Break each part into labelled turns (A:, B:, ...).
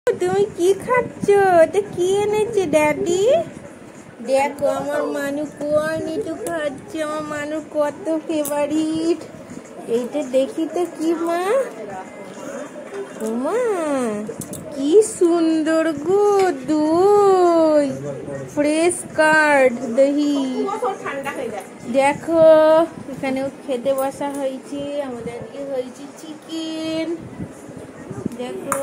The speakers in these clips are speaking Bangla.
A: তুমি কি খাচ্ছ? এটা কি এনেছে ড্যাডি? দেখো আমার মানু কোয়ানিটু খাচ্ছে। আমার মানু কত ফেভারিট। এইটা দেখি তো কি মা, মা কি সুন্দর গো, দই ফ্রেশ কার্ড দহি। দেখো এখানেও খেতে বসা হয়েছে। আমাদের আজকে হয়েছে চিকেন। দেখো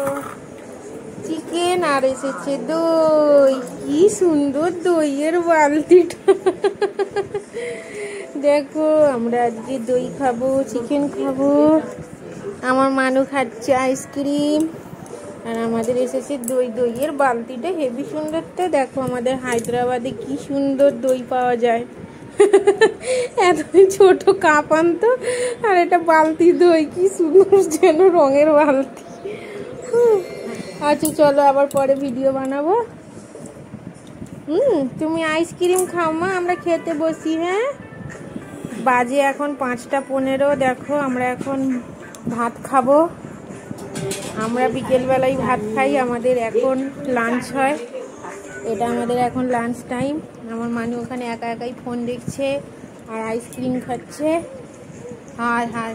A: চিকেন আর এসেছে দই। কি সুন্দর দইয়ের বালতিটা। দেখো আমরা আজকে দই খাবো, চিকেন খাবো। আমার মানু খাচ্ছে আইসক্রিম। আর আমাদের এসেছে দই। দইয়ের বালতিটা হেভি সুন্দর। তো দেখো আমাদের হায়দ্রাবাদে কি সুন্দর দই পাওয়া যায়। এত ছোট কাপ আনতো আর এটা বালতি দই। কি সুন্দর যেন রঙের বালতি। আচ্ছা চলো আবার পরে ভিডিও বানাবো। তুমি আইসক্রিম খাও মা, আমরা খেতে বসি। হ্যাঁ বাজে এখন 5টা 15। দেখো আমরা এখন ভাত খাবো। আমরা বিকেলবেলায় ভাত খাই। আমাদের এখন লাঞ্চ হয়। এটা আমাদের এখন লাঞ্চ টাইম। আমার মানু ওখানে একা একাই ফোন দেখছে আর আইসক্রিম খাচ্ছে। হায় হায়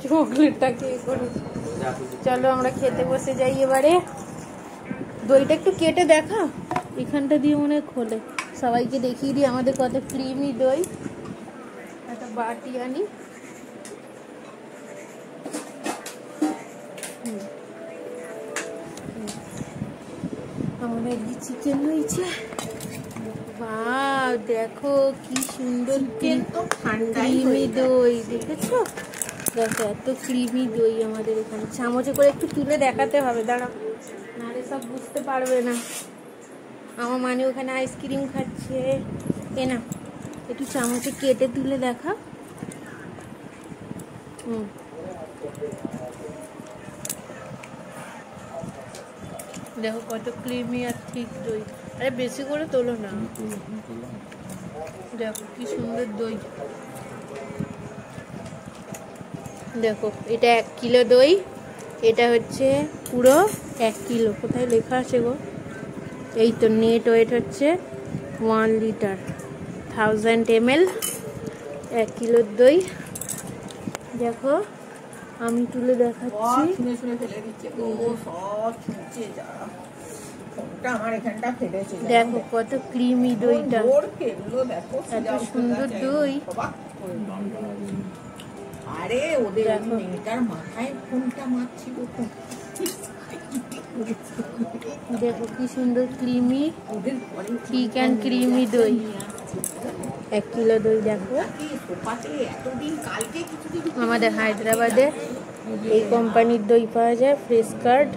A: চকলেটটাকে করে। চলো আমরা খেতে বসে যাই এবারে। দইটা একটু কেটে দেখা, এখানটা দিয়ে মনে হয় খোলে। সবাইকে দেখিয়ে দিই আমাদের কত ক্রিমি দই। একটা বাটি আনি। আমাদের যে চিকেন হয়েছে, বাহ দেখো কি সুন্দর ক্রিমি দই। দেখেছো? দেখো এত ক্রিমি দই আমাদের এখানে। চামচে করে একটু তুলে দেখাতে হবে, দাঁড়াও, নাহলে সব বুঝতে পারবে না। আমার মানে ওখানে আইসক্রিম খাচ্ছে। এ না একটু চামচে কেটে তুলে দেখা। দেখো কত ক্রিমি আর ঠিক দই। আরে বেশি করে তোলো না। দেখো কি সুন্দর দই। দেখো এটা 1 কিলো দই। এটা হচ্ছে পুরো 1 কিলো। কোথায় লেখা আছে গো? এই তো নেট ওয়েট হচ্ছে 1 লিটার 1000 ml 1 কিলোর দই। দেখো আমি তুলে দেখাচ্ছি। দেখো কত ক্রিমি দইটা, এত সুন্দর দই।
B: আরে ওদের মেয়েটার মাথায় ফোনটা মারছিল।
A: দেখো কি সুন্দর ক্রিমি, ঠিক অ্যান্ড ক্রিমি দই। 1 কিলো দই। দেখো আমাদের হায়দ্রাবাদে এই কোম্পানির দই পাওয়া যায়, ফ্রেশ কার্ড।